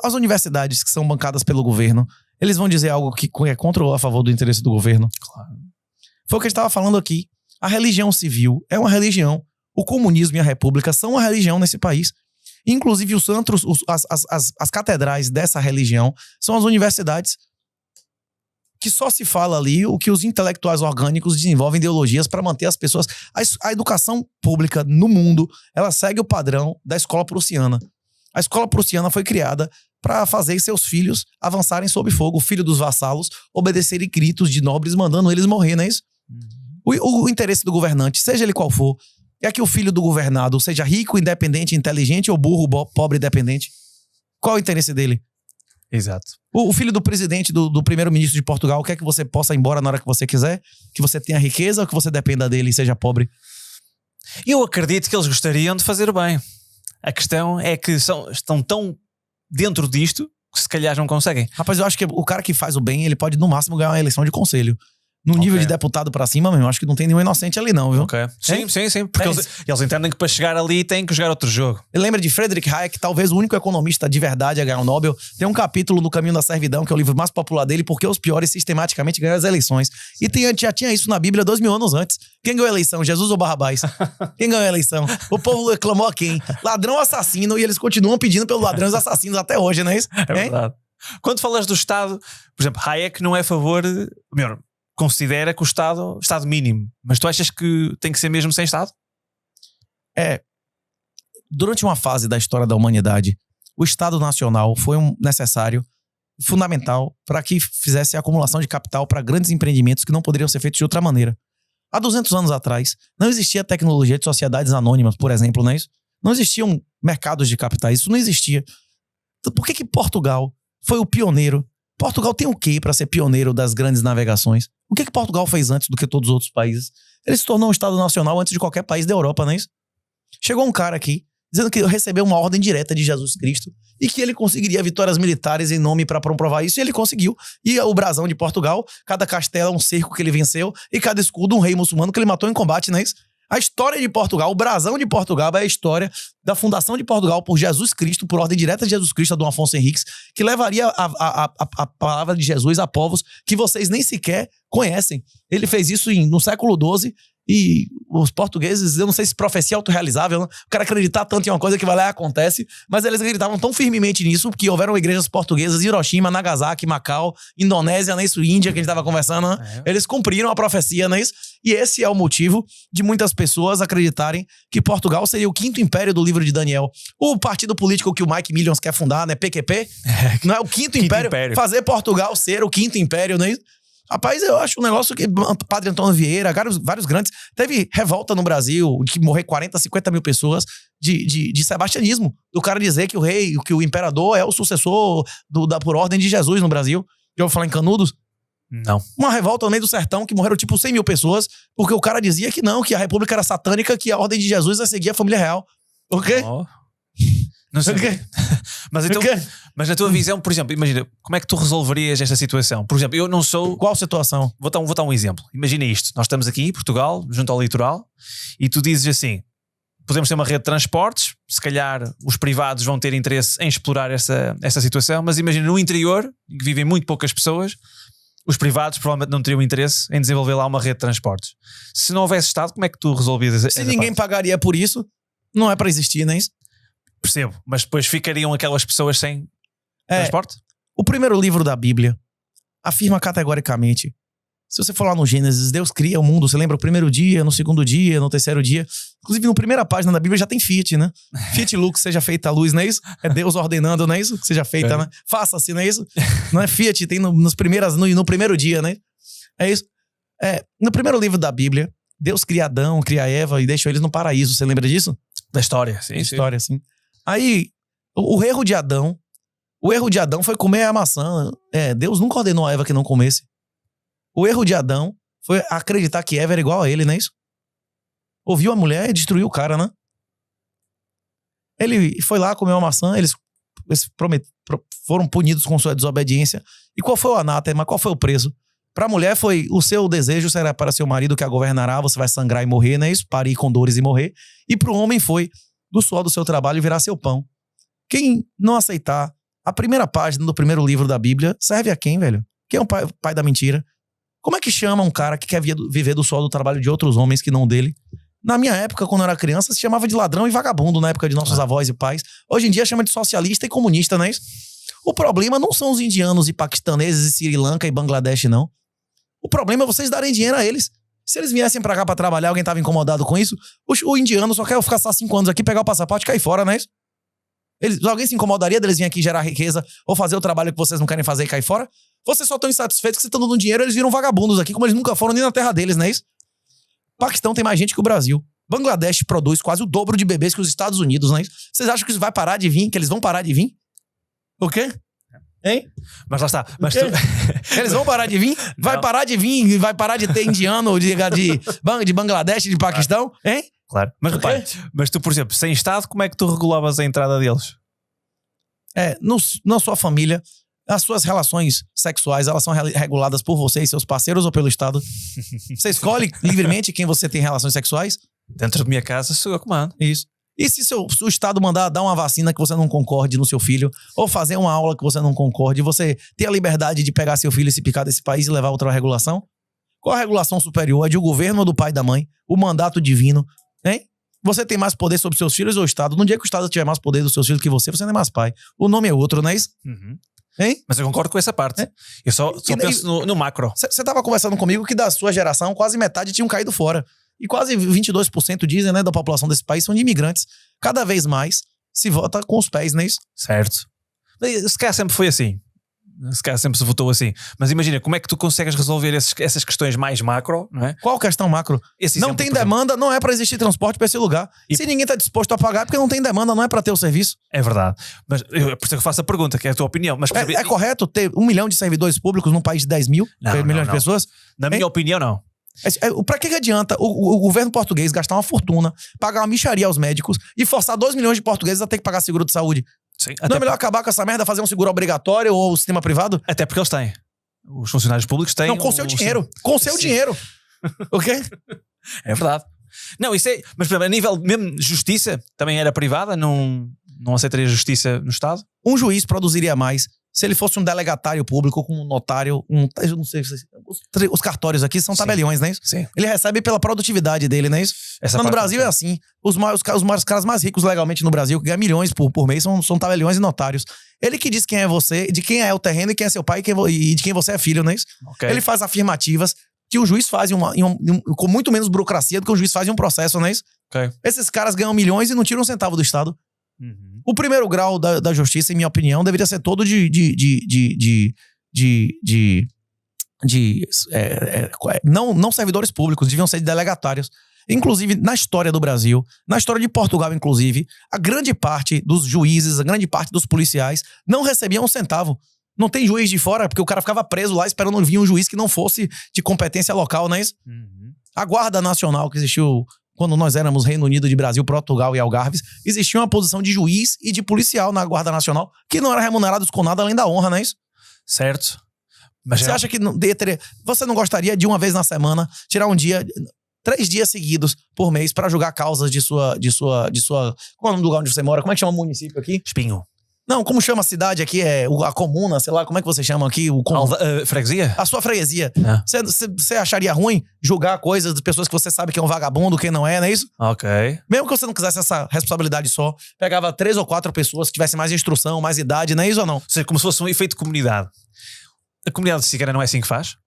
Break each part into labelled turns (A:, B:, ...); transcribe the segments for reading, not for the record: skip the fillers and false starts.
A: As universidades que são bancadas pelo governo, eles vão dizer algo que é contra ou a favor do interesse do governo? Claro. Foi o que a gente estava falando aqui. A religião civil é uma religião. O comunismo e a república são uma religião nesse país. Inclusive os antros, as catedrais dessa religião são as universidades que só se fala ali o que os intelectuais orgânicos desenvolvem ideologias para manter as pessoas... A educação pública no mundo, ela segue o padrão da escola prussiana. A escola prussiana foi criada para fazer seus filhos avançarem sob fogo, o filho dos vassalos, obedecerem gritos de nobres, mandando eles morrer, não é isso? O interesse do governante, seja ele qual for, é que o filho do governado seja rico, independente, inteligente ou burro, pobre, dependente. Qual é o interesse dele?
B: Exato.
A: O filho do presidente, do primeiro-ministro de Portugal, quer que você possa ir embora na hora que você quiser? Que você tenha riqueza ou que você dependa dele e seja pobre?
B: Eu acredito que eles gostariam de fazer o bem. A questão é que estão tão dentro disto que se calhar não conseguem.
A: Rapaz, eu acho que o cara que faz o bem, ele pode no máximo ganhar uma eleição de conselho. No nível de deputado pra cima, mesmo, acho que não tem nenhum inocente ali não, viu?
B: Sim. Porque eles entendem que para chegar ali têm que jogar outro jogo.
A: Lembra de Friedrich Hayek, talvez o único economista de verdade a ganhar o Nobel. Tem um capítulo no Caminho da Servidão, que é o livro mais popular dele, porque os piores sistematicamente ganham as eleições. E já tinha isso na Bíblia 2000 anos antes. Quem ganhou a eleição? Jesus ou Barrabás? Quem ganhou a eleição? O povo reclamou a quem? Ladrão, assassino, e eles continuam pedindo pelos ladrões e assassinos até hoje, não é isso?
B: É verdade. Quando falas do Estado, por exemplo, Hayek não é a favor... considera que o Estado mínimo. Mas tu achas que tem que ser mesmo sem Estado?
A: Durante uma fase da história da humanidade, o Estado Nacional foi necessário, fundamental, para que fizesse a acumulação de capital para grandes empreendimentos que não poderiam ser feitos de outra maneira. Há 200 anos atrás, não existia tecnologia de sociedades anônimas, por exemplo, não é isso? Não existiam mercados de capitais, isso não existia. Então, por que Portugal foi o pioneiro? Portugal tem o quê para ser pioneiro das grandes navegações? O que Portugal fez antes do que todos os outros países? Ele se tornou um Estado nacional antes de qualquer país da Europa, não é isso? Chegou um cara aqui, dizendo que recebeu uma ordem direta de Jesus Cristo e que ele conseguiria vitórias militares em nome para comprovar isso, e ele conseguiu. E o brasão de Portugal, cada castelo é um cerco que ele venceu e cada escudo um rei muçulmano que ele matou em combate, não é isso? A história de Portugal, o brasão de Portugal é a história da fundação de Portugal por Jesus Cristo, por ordem direta de Jesus Cristo, a Dom Afonso Henriques, que levaria a palavra de Jesus a povos que vocês nem sequer conhecem. Ele fez isso no século XII e os portugueses, eu não sei se profecia autorrealizável, né? O cara acreditar tanto em uma coisa que vai lá e acontece, mas eles acreditavam tão firmemente nisso que houveram igrejas portuguesas em Hiroshima, Nagasaki, Macau, Indonésia, não é isso? Índia, que a gente estava conversando, né? Eles cumpriram a profecia, não é isso? E esse é o motivo de muitas pessoas acreditarem que Portugal seria o quinto império do livro de Daniel. O partido político que o Mike Millions quer fundar, né? PQP, não é o quinto império, fazer Portugal ser o quinto império, não é isso? Rapaz, eu acho um negócio que Padre Antônio Vieira, vários grandes... Teve revolta no Brasil, de morrer 40, 50 mil pessoas de sebastianismo. Do cara dizer que o rei, que o imperador é o sucessor por ordem de Jesus no Brasil. Já ouviu falar em Canudos?
B: Não.
A: Uma revolta no meio do sertão que morreram tipo 100 mil pessoas, porque o cara dizia que não, que a república era satânica, que a ordem de Jesus ia seguir a família real. Ok?
B: Não sei. Okay. Mas na tua visão, por exemplo, imagina, como é que tu resolverias esta situação? Por exemplo, eu não sou...
A: Qual situação?
B: Vou dar um exemplo. Imagina isto. Nós estamos aqui em Portugal, junto ao litoral, e tu dizes assim, podemos ter uma rede de transportes, se calhar os privados vão ter interesse em explorar essa situação, mas imagina no interior, em que vivem muito poucas pessoas, os privados provavelmente não teriam interesse em desenvolver lá uma rede de transportes. Se não houvesse Estado, como é que tu resolvias essa
A: Se ninguém pagaria por isso, não é para existir, não é isso?
B: Percebo, mas depois ficariam aquelas pessoas sem transporte?
A: O primeiro livro da Bíblia afirma categoricamente, se você for lá no Gênesis, Deus cria o mundo, você lembra o primeiro dia, no segundo dia, no terceiro dia, inclusive na primeira página da Bíblia já tem Fiat, né? Fiat Lux, seja feita a luz, não é isso? É Deus ordenando, não é isso? Que seja feita, né? Faça-se, não é isso? Não é Fiat, tem no primeiro dia, né? É isso? No primeiro livro da Bíblia, Deus cria Adão, cria Eva e deixa eles no paraíso, você lembra disso?
B: Da história, sim.
A: História, sim. Aí, o erro de Adão foi comer a maçã. Deus nunca ordenou a Eva que não comesse. O erro de Adão foi acreditar que Eva era igual a ele, não é isso? Ouviu a mulher e destruiu o cara, né? Ele foi lá, comeu a maçã, eles foram punidos com sua desobediência. E qual foi o anátema? Qual foi o preço? Para a mulher foi, o seu desejo será para seu marido que a governará, você vai sangrar e morrer, não é isso? Parir com dores e morrer. E para o homem foi, do suor do seu trabalho virá seu pão. Quem não aceitar A primeira página do primeiro livro da Bíblia serve a quem, velho? Quem é o pai da mentira? Como é que chama um cara que quer viver do sol do trabalho de outros homens que não dele? Na minha época, quando eu era criança, se chamava de ladrão e vagabundo, na época de nossos avós e pais. Hoje em dia chama de socialista e comunista, não é isso? O problema não são os indianos e paquistaneses e Sri Lanka e Bangladesh, não. O problema é vocês darem dinheiro a eles. Se eles viessem pra cá pra trabalhar, alguém tava incomodado com isso, o indiano só quer ficar só 5 anos aqui, pegar o passaporte e cair fora, não é isso? Alguém se incomodaria deles virem aqui gerar riqueza ou fazer o trabalho que vocês não querem fazer e cair fora? Vocês só estão insatisfeitos que vocês estão dando dinheiro, eles viram vagabundos aqui, como eles nunca foram nem na terra deles, não é isso? Paquistão tem mais gente que o Brasil. Bangladesh produz quase o dobro de bebês que os Estados Unidos, não é isso? Vocês acham que isso vai parar de vir? Que eles vão parar de vir? O quê? Hein?
B: Mas lá está. Mas
A: Eles vão parar de vir? Vai parar de vir? Vai parar de ter indiano de Bangladesh, de Paquistão? Hein?
B: Claro. Mas repare, mas tu, por exemplo, sem Estado, como é que tu regulavas a entrada deles?
A: Na sua família, as suas relações sexuais, elas são reguladas por você e seus parceiros ou pelo Estado? Você escolhe livremente quem você tem relações sexuais?
B: Dentro da minha casa, sou eu que mando.
A: Isso. E se o Estado mandar dar uma vacina que você não concorde no seu filho, ou fazer uma aula que você não concorde, você ter a liberdade de pegar seu filho e se picar desse país e levar outra regulação? Qual a regulação superior? É de o governo ou do pai e da mãe? O mandato divino? Hein? Você tem mais poder sobre seus filhos ou o Estado? No dia que o Estado tiver mais poder dos seus filhos que você não é mais pai. O nome é outro, não é isso?
B: Uhum.
A: Hein?
B: Mas eu concordo com essa parte. Eu só penso no macro.
A: Você estava conversando comigo que da sua geração quase metade tinham caído fora. E quase 22% dizem, né, da população desse país são de imigrantes. Cada vez mais se vota com os pés, não é isso?
B: Certo. Se calhar sempre foi assim. Se calhar sempre se votou assim. Mas imagina, como é que tu consegues resolver essas questões mais macro, não é?
A: Qual questão macro? Não tem demanda, não é para existir transporte para esse lugar. Se ninguém está disposto a pagar, é porque não tem demanda, não é para ter o serviço.
B: É verdade. Mas por isso que eu faço a pergunta, que é a tua opinião. Mas,
A: é correto ter 1 milhão de servidores públicos num país de 10 milhões de pessoas?
B: Na minha opinião, não.
A: Pra que adianta o governo português gastar uma fortuna, pagar uma mixaria aos médicos e forçar 2 milhões de portugueses a ter que pagar seguro de saúde?
B: Sim,
A: não é melhor acabar com essa merda, fazer um seguro obrigatório ou o sistema privado?
B: Até porque eles têm. Os funcionários públicos têm.
A: Não, com seu dinheiro. Com seu dinheiro. Ok?
B: É verdade. Não, isso é. Mas a nível mesmo de justiça, também era privada? Não aceitaria justiça no Estado?
A: Um juiz produziria mais se ele fosse um delegatário público, como um notário, eu não sei, os cartórios aqui são tabeliões, não é isso?
B: Sim.
A: Ele recebe pela produtividade dele, não é isso? Mas no Brasil é assim. Os caras mais ricos legalmente no Brasil, que ganham milhões por mês, são tabeliões e notários. Ele que diz quem é você, de quem é o terreno e quem é seu pai e de quem você é filho, não é isso?
B: Okay.
A: Ele faz afirmativas que o juiz faz com muito menos burocracia do que o juiz faz em um processo, não é isso?
B: Okay.
A: Esses caras ganham milhões e não tiram um centavo do Estado.
B: Uhum.
A: O primeiro grau da justiça, em minha opinião, deveria ser todo não servidores públicos, deviam ser de delegatários. Inclusive, na história do Brasil, na história de Portugal, inclusive, a grande parte dos juízes, a grande parte dos policiais não recebiam um centavo. Não tem juiz de fora, porque o cara ficava preso lá esperando vir um juiz que não fosse de competência local, não é isso?
B: Uhum.
A: A Guarda Nacional que existiu quando nós éramos Reino Unido de Brasil, Portugal e Algarves, existia uma posição de juiz e de policial na Guarda Nacional que não era remunerados com nada além da honra, não é isso?
B: Certo. Mas
A: você acha que você não gostaria de uma vez na semana tirar um dia, 3 dias seguidos por mês para julgar causas de sua qual é o nome do lugar onde você mora? Como é que chama o município aqui?
B: Espinho.
A: Não, como chama a cidade aqui? A comuna, sei lá, como é que você chama aqui?
B: Freguesia?
A: A sua freguesia. Você acharia ruim julgar coisas de pessoas que você sabe que é um vagabundo, quem não é isso?
B: Ok.
A: Mesmo que você não quisesse essa responsabilidade só, pegava 3 ou 4 pessoas que tivessem mais instrução, mais idade, não é isso ou não?
B: Ou seja, como se fosse um efeito de comunidade. A comunidade cigana não é assim que faz?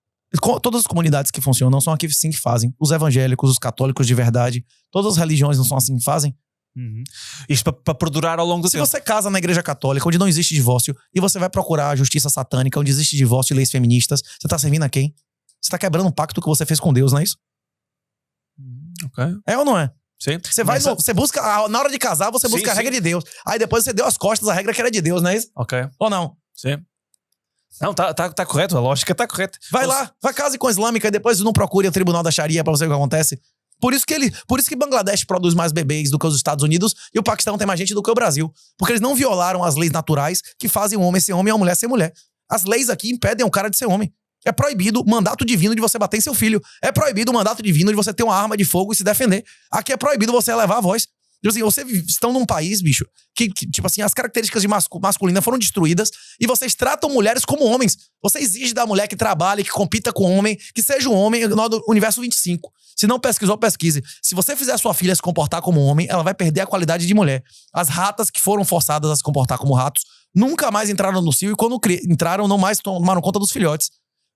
A: Todas as comunidades que funcionam são aqui sim que fazem. Os evangélicos, os católicos de verdade, todas as religiões não são assim que fazem.
B: Uhum. Isto para perdurar ao longo do tempo.
A: Se você casa na igreja católica, onde não existe divórcio, e você vai procurar a justiça satânica, onde existe divórcio e leis feministas, você tá servindo a quem? Você tá quebrando um pacto que você fez com Deus, não é isso?
B: Ok.
A: É ou não é?
B: Sim.
A: Você busca, na hora de casar, você busca a regra de Deus. Aí depois você deu as costas à regra que era de Deus, não é isso?
B: Ok.
A: Ou não?
B: Sim. Não, tá correto, a lógica tá correta.
A: Vai lá, vai case com a islâmica e depois não procure o tribunal da Sharia pra você ver o que acontece. Por isso que Bangladesh produz mais bebês do que os Estados Unidos e o Paquistão tem mais gente do que o Brasil. Porque eles não violaram as leis naturais que fazem um homem ser homem e uma mulher ser mulher. As leis aqui impedem o cara de ser homem. É proibido o mandato divino de você bater em seu filho. É proibido o mandato divino de você ter uma arma de fogo e se defender. Aqui é proibido você elevar a voz. Tipo assim, vocês estão num país, bicho, que tipo assim, as características de masculina foram destruídas e vocês tratam mulheres como homens. Você exige da mulher que trabalhe, que compita com homem, que seja um homem no universo 25. Se não pesquisou, pesquise. Se você fizer a sua filha se comportar como homem, ela vai perder a qualidade de mulher. As ratas que foram forçadas a se comportar como ratos nunca mais entraram no cio e quando entraram, não mais tomaram conta dos filhotes.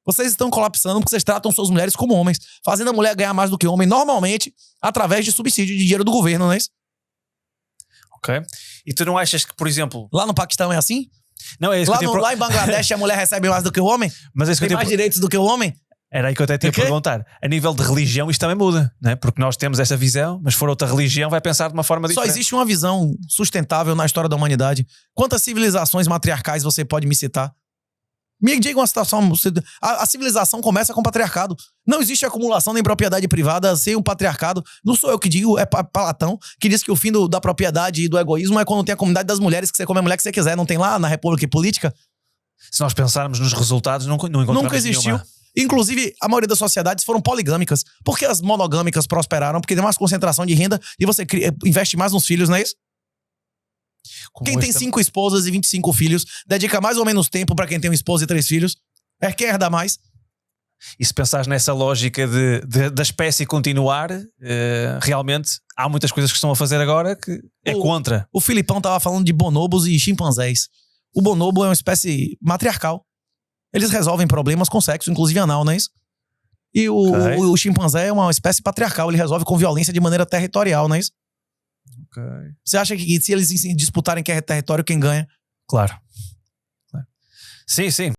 A: Vocês estão colapsando porque vocês tratam suas mulheres como homens, fazendo a mulher ganhar mais do que homem, normalmente, através de subsídio de dinheiro do governo, não é isso?
B: Ok. E tu não achas que, por exemplo...
A: Lá no Paquistão é assim?
B: Não, é isso
A: lá,
B: que eu tenho...
A: lá em Bangladesh a mulher recebe mais do que o homem?
B: Mas é isso que
A: Tem mais direitos do que o homem?
B: Era aí que eu até tinha a perguntar. A nível de religião isto também muda, não é? Porque nós temos essa visão, mas se for outra religião vai pensar de uma forma diferente.
A: Só existe uma visão sustentável na história da humanidade. Quantas civilizações matriarcais você pode me citar? Me diga uma situação. A civilização começa com o patriarcado. Não existe acumulação nem propriedade privada sem um patriarcado. Não sou eu que digo, é Platão, que diz que o fim da propriedade e do egoísmo é quando tem a comunidade das mulheres, que você come a mulher que você quiser. Não tem lá na República Política?
B: Se nós pensarmos nos resultados, não encontramos
A: nunca existiu.
B: Nenhuma.
A: Inclusive, a maioria das sociedades foram poligâmicas. Por que as monogâmicas prosperaram? Porque tem mais concentração de renda e você investe mais nos filhos, não é isso? Quem tem 5 esposas e 25 filhos dedica mais ou menos tempo para quem tem uma esposa e 3 filhos. Quem herda mais?
B: E se pensares nessa lógica da espécie continuar, realmente há muitas coisas que estão a fazer agora que é contra.
A: O Filipão estava falando de bonobos e chimpanzés. O bonobo é uma espécie matriarcal. Eles resolvem problemas com sexo, inclusive anal, não é isso? E o chimpanzé é uma espécie patriarcal. Ele resolve com violência de maneira territorial, não é isso? Você acha que se eles disputarem quem é território, quem ganha?
B: Claro. Sim, sim.